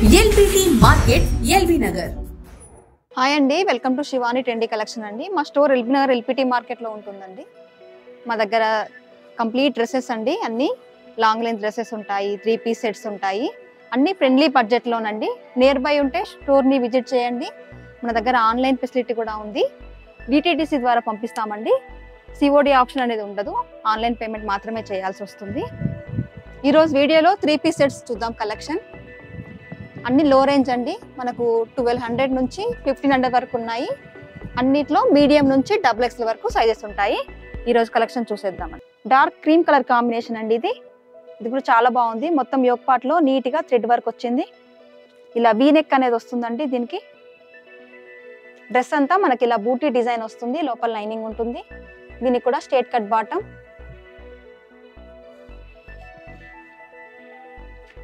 LBT market L B Nagar. Hi అండి, welcome to Shivani trendy collection అండి. మా స్టోర్ ఎల్బీ నగర్ ఎల్పిటి మార్కెట్లో ఉంటుందండి. మా దగ్గర కంప్లీట్ డ్రెస్సెస్ అండి, అన్ని లాంగ్ లెంత్ డ్రెస్సెస్ ఉంటాయి, 3 పీస్ సెట్స్ ఉంటాయి, అన్ని ఫ్రెండ్లీ బడ్జెట్లోనండి. నియర్ బై ఉంటే స్టోర్ని విజిట్ చేయండి. మన దగ్గర ఆన్లైన్ ఫెసిలిటీ కూడా ఉంది. డిటిడిసి ద్వారా పంపిస్తామండి. సిఓడి ఆప్షన్ అనేది ఉండదు, ఆన్లైన్ పేమెంట్ మాత్రమే చేయాల్సి వస్తుంది. ఈరోజు వీడియోలో 3 పీస్ సెట్స్ చూద్దాం కలెక్షన్. అన్ని లో రేంజ్ అండి, మనకు 1200 నుంచి 1500 వరకు ఉన్నాయి. అన్నిట్లో మీడియం నుంచి XXL వరకు సైజెస్ ఉంటాయి. ఈరోజు కలెక్షన్ చూసేద్దామండి. డార్క్ క్రీమ్ కలర్ కాంబినేషన్ అండి ఇది కూడా చాలా బాగుంది. మొత్తం యోక్ పార్ట్ లో నీట్ గా థ్రెడ్ వర్క్ వచ్చింది. ఇలా వీ నెక్ అనేది వస్తుందండి. దీనికి డ్రెస్ అంతా మనకి ఇలా బూటీ డిజైన్ వస్తుంది, లోపల లైనింగ్ ఉంటుంది. దీనికి కూడా straight cut bottom,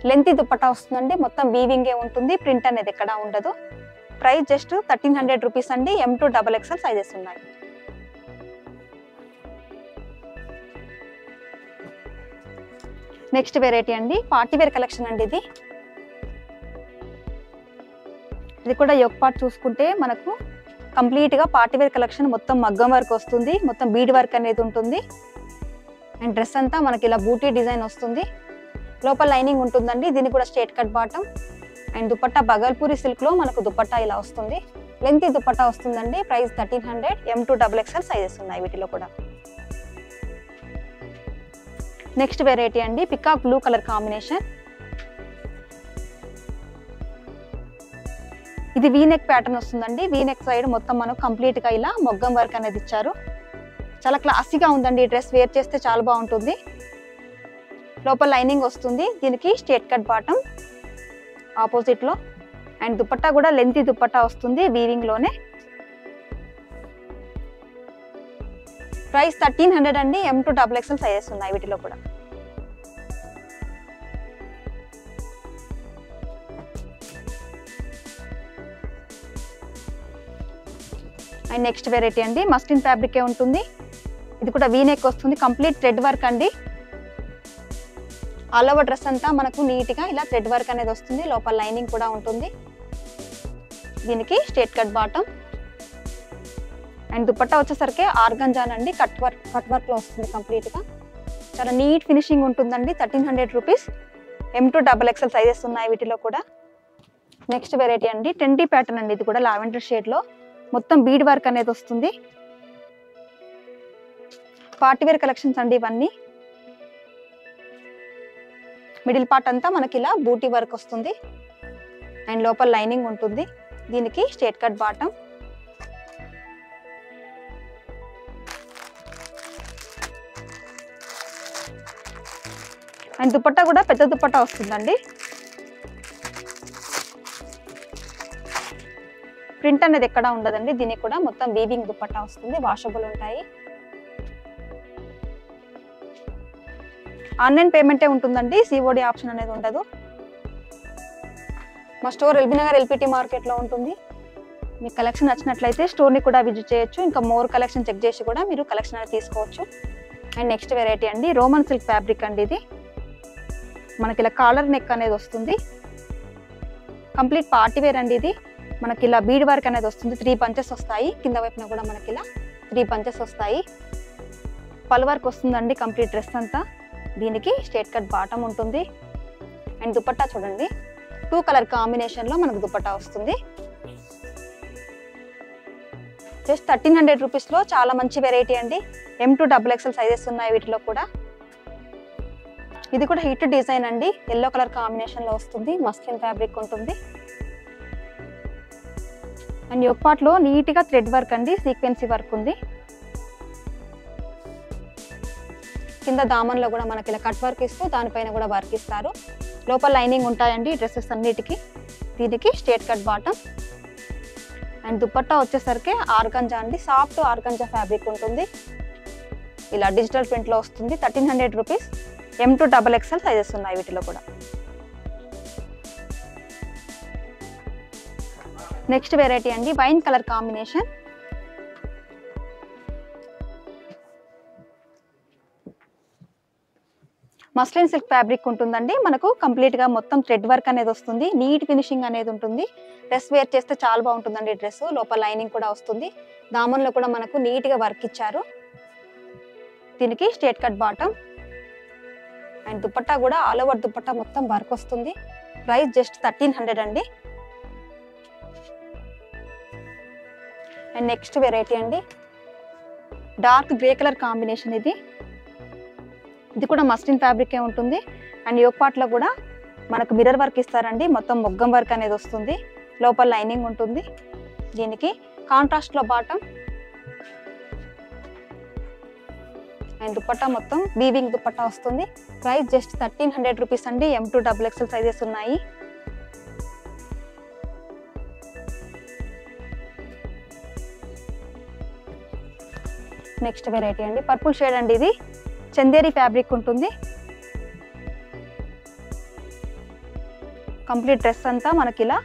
length dupatta వస్తుందండి. మొత్తం వీవింగే ఉంటుంది, ప్రింట్ అనేది ఎక్కడా ఉండదు. ప్రైస్ జస్ట్ 1300 రూపీస్ అండి. M to XXL సైజెస్ ఉన్నాయి. నెక్స్ట్ వెరైటీ అండి, పార్టీ వేర్ కలెక్షన్ అండి. ఇది కూడా యోక్ పార్ట్ చూసుకుంటే మనకు కంప్లీట్ గా పార్టీ వేర్ కలెక్షన్. మొత్తం మగ్గం వర్క్ వస్తుంది, మొత్తం బీడ్ వర్క్ అనేది ఉంటుంది. అండ్ డ్రెస్ అంతా మనకి ఇలా బూటీ డిజైన్ వస్తుంది, లోపల లైనింగ్ ఉంటుందండి. దీనికి కూడా straight cut bottom. And dupatta Bhagalpuri silk లో మనకు దుపట్టా ఇలా వస్తుంది. లెంత్ దుపట్టా వస్తుందండి. Price 1300. M to XXL sizes ఉన్నాయి వీటిలో కూడా. నెక్స్ట్ వెరైటీ అండి, పికాక్ బ్లూ కలర్ కాంబినేషన్. ఇది వీ నెక్ ప్యాటర్న్ వస్తుందండి. వీ నెక్ సైడ్ మొత్తం మనకు కంప్లీట్ గా ఇలా మొగ్గం వర్క్ అనేది ఇచ్చారు. చాలా క్లాసీగా ఉందండి. ఈ డ్రెస్ వేర్ చేస్తే చాలా బాగుంటుంది. లోపల లైనింగ్ వస్తుంది. దీనికి స్ట్రేట్ కట్ బాటమ్ ఆపోజిట్ లో. అండ్ దుపట్టా కూడా లెంతీ దుపట్టా వస్తుంది, వీవింగ్ లోనే. ప్రైస్ 1300 అండి. M to XXL సైజెస్ ఉన్నాయి వీటిలో కూడా. అండ్ నెక్స్ట్ వెరైటీ అండి, మస్లిన్ ఫ్యాబ్రికే ఉంటుంది. ఇది కూడా వీ నెక్ వస్తుంది, కంప్లీట్ థ్రెడ్ వర్క్ అండి. ఆల్ ఓవర్ డ్రెస్ అంతా మనకు నీట్ గా ఇలా థ్రెడ్ వర్క్ అనేది వస్తుంది, లోపల లైనింగ్ కూడా ఉంటుంది. దీనికి straight cut bottom. And dupatta వచ్చేసరికి ఆర్గంజాన్ అండి, కట్ వర్క్ లో వస్తుంది కంప్లీట్ గా. చాలా నీట్ ఫినిషింగ్ ఉంటుందండి. 1300 rupees. M to XXL sizes ఉన్నాయి వీటిలో కూడా. నెక్స్ట్ వెరైటీ అండి, ట్రెండీ ప్యాటర్న్ అండి. ఇది కూడా లావెండర్ షేడ్ లో మొత్తం బీడ్ వర్క్ అనేది వస్తుంది. పార్టీ వేర్ కలెక్షన్స్ అండి ఇవన్నీ. మిడిల్ పార్ట్ అంతా మనకి ఇలా బూటీ వర్క్ వస్తుంది. అండ్ లోపల లైనింగ్ ఉంటుంది. దీనికి straight cut bottom. And dupatta కూడా పెద్ద దుపట్టా వస్తుందండి. ప్రింట్ అనేది ఎక్కడా ఉండదండి. దీనికి కూడా మొత్తం వీవింగ్ దుపట్టా వస్తుంది, వాషబుల్ ఉంటాయి. ఆన్లైన్ పేమెంటే ఉంటుందండి, సిఓడి ఆప్షన్ అనేది ఉండదు. మా స్టోర్ ఎల్బీ నగర్ ఎల్పిటి మార్కెట్లో ఉంటుంది. మీకు కలెక్షన్ నచ్చినట్లయితే స్టోర్ని కూడా విజిట్ చేయొచ్చు. ఇంకా మోర్ కలెక్షన్ చెక్ చేసి కూడా మీరు కలెక్షన్ అనేది తీసుకోవచ్చు. అండ్ నెక్స్ట్ వెరైటీ అండి, రోమన్ సిల్క్ ఫ్యాబ్రిక్ అండి. ఇది మనకి ఇలా కాలర్ నెక్ అనేది వస్తుంది. కంప్లీట్ పార్టీ వేర్ అండి. ఇది మనకి ఇలా బీడ్ వర్క్ అనేది వస్తుంది. 3 పంచెస్ వస్తాయి. కింద వైపున కూడా మనకి ఇలా 3 పంచెస్ వస్తాయి. పల్ వర్క్ వస్తుందండి కంప్లీట్ డ్రెస్ అంతా. దీనికి స్ట్రేట్ కట్ బాటమ్ ఉంటుంది. అండ్ దుపట్టా చూడండి, 2 కలర్ కాంబినేషన్ లో మనకు దుపట్టా వస్తుంది. జస్ట్ 1300 రూపీస్ లో చాలా మంచి వెరైటీ అండి. M to XXL సైజెస్ ఉన్నాయి వీటిలో కూడా. ఇది కూడా హిట్ డిజైన్ అండి, ఎల్లో కలర్ కాంబినేషన్ లో వస్తుంది. మస్లిన్ ఫ్యాబ్రిక్ ఉంటుంది. అండ్ యోక్ పార్ట్ లో నీట్ గా థ్రెడ్ వర్క్ అండి, సీక్వెన్సీ వర్క్ ఉంది. కింద దామన్ లో కూడా మనకి ఇలా కట్ వర్క్ ఇస్తూ దానిపైన కూడా వర్క్ ఇస్తారు. లోపల లైనింగ్ ఉంటాయండి డ్రెస్సెస్ అన్నిటికీ. దీనికి straight cut bottom. And dupatta వచ్చేసరికి ఆర్గంజా అండి, సాఫ్ట్ ఆర్గంజా ఫ్యాబ్రిక్ ఉంటుంది. ఇలా డిజిటల్ ప్రింట్ లో వస్తుంది. 1300 rupees. M to XXL sizes ఉన్నాయి వీటిలో కూడా. నెక్స్ట్ వెరైటీ అండి, wine colour combination. Muslin silk fabric ఉంటుందండి. మనకు కంప్లీట్ గా మొత్తం థ్రెడ్ వర్క్ అనేది వస్తుంది, నీట్ ఫినిషింగ్ అనేది ఉంటుంది. డ్రెస్ వేర్ చేస్తే చాలా బాగుంటుందండి. డ్రెస్ లోపల లైనింగ్ కూడా వస్తుంది, దామన్లో కూడా మనకు నీట్ గా వర్క్ ఇచ్చారు. దీనికి straight cut bottom and dupatta కూడా ఆల్ ఓవర్ దుపట్టా మొత్తం వర్క్ వస్తుంది. ప్రైస్ జస్ట్ 1300 అండి. అండ్ నెక్స్ట్ వెరైటీ అండి, డార్క్ గ్రే కలర్ కాంబినేషన్. ఇది కూడా మస్లిన్ ఫ్యాబ్రికే ఉంటుంది. అండ్ యోక్ పార్ట్ లో కూడా మనకు మిర్రర్ వర్క్ ఇస్తారండి, మొత్తం మొగ్గం వర్క్ అనేది వస్తుంది, లోపల లైనింగ్ ఉంటుంది. దీనికి కాంట్రాస్ట్ లో బాటమ్ అండ్ దుపట్టా మొత్తం వీవింగ్ దుపట్టా వస్తుంది. ప్రైస్ జస్ట్ 1300 రూపీస్ అండి. M2 XXL సైజెస్ ఉన్నాయి. నెక్స్ట్ వెరైటీ అండి, పర్పుల్ షేడ్ అండి. ఇది చందేరి ఫ్యాబ్రిక్ ఉంటుంది. కంప్లీట్ డ్రెస్ అంతా మనకి ఇలా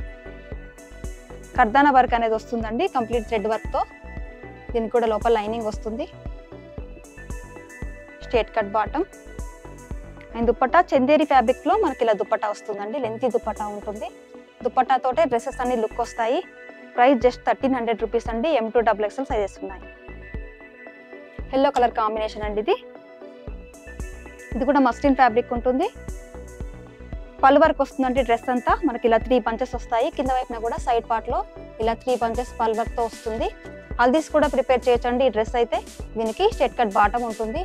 కర్దానా వర్క్ అనేది వస్తుందండి, కంప్లీట్ థ్రెడ్ వర్క్ తో. దీనికి కూడా లోపల లైనింగ్ వస్తుంది. Straight cut bottom and dupatta Chanderi fabric లో మనకి ఇలా దుపట్టా వస్తుందండి, లెంతీ దుపట్టా ఉంటుంది. దుపట్టా తోటే డ్రెస్సెస్ అన్ని లుక్ వస్తాయి. ప్రైస్ జస్ట్ 1300 రూపీస్ అండి. M2 XXL సైజెస్ ఉన్నాయి. ఎల్లో కలర్ కాంబినేషన్ అండి. ఇది కూడా మస్లిన్ ఫ్యాబ్రిక్ ఉంటుంది. పళ్ళు వర్క్ వస్తుందండి. డ్రెస్ అంతా మనకి ఇలా 3 పంచెస్ వస్తాయి. కింద వైపున కూడా సైడ్ పార్ట్ లో ఇలా 3 పంచెస్ పళ్ళు వర్క్ తో వస్తుంది. హల్దీస్ కూడా ప్రిపేర్ చేయొచ్చండి ఈ డ్రెస్ అయితే. దీనికి స్ట్రేట్ కట్ బాటమ్ ఉంటుంది.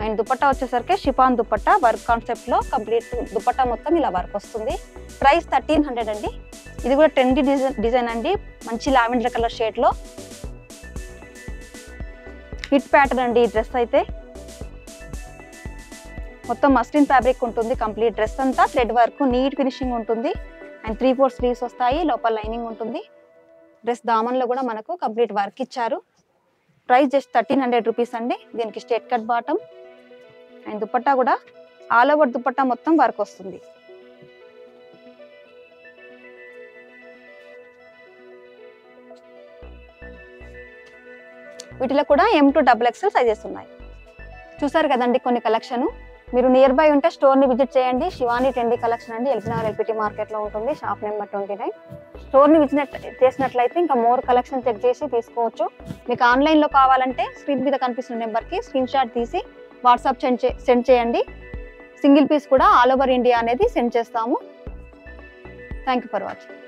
అండ్ దుపట్టా వచ్చేసరికి షిఫాన్ దుపట్టా వర్క్ కాన్సెప్ట్ లో కంప్లీట్ దుపట్టా మొత్తం ఇలా వర్క్ వస్తుంది. ప్రైస్ 1300 అండి. ఇది కూడా ట్రెండీ డిజైన్ అండి, మంచి లావెండర్ కలర్ షేడ్ లో హిట్ ప్యాటర్న్ అండి ఈ డ్రెస్ అయితే. మొత్తం మస్లిన్ ఫ్యాబ్రిక్ ఉంటుంది. కంప్లీట్ డ్రెస్ అంతా థ్రెడ్ వర్క్, నీట్ ఫినిషింగ్ ఉంటుంది. అండ్ 3/4 స్లీవ్స్ వస్తాయి, లోపల లైనింగ్ ఉంటుంది. డ్రెస్ దామన్లో కూడా మనకు కంప్లీట్ వర్క్ ఇచ్చారు. ప్రైస్ జస్ట్ 1300 రూపీస్ అండి. దీనికి straight cut bottom and dupatta కూడా ఆల్ ఓవర్ దుపట్టా మొత్తం వర్క్ వస్తుంది. వీటిలో కూడా M2 XXL సైజెస్ ఉన్నాయి. చూసారు కదండి కొన్ని కలెక్షన్. మీరు నియర్ బై ఉంటే స్టోర్ ని విజిట్ చేయండి. శివాని ట్రెండీ కలెక్షన్ అండి, ఎల్బీనగర్ LPT మార్కెట్ లో ఉంటుంది, షాప్ నెంబర్ 29. స్టోర్ ని విజిట్ చేసినట్లయితే ఇంకా మోర్ కలెక్షన్ చెక్ చేసి తీసుకోవచ్చు. మీకు ఆన్లైన్ లో కావాలంటే స్క్రీన్ మీద కనిపిస్తున్న నెంబర్ కి స్క్రీన్ షాట్ తీసి వాట్సాప్ సెండ్ చేయండి. సింగిల్ పీస్ కూడా ఆల్ ఓవర్ ఇండియా అనేది సెండ్ చేస్తాము. Thank you for watching.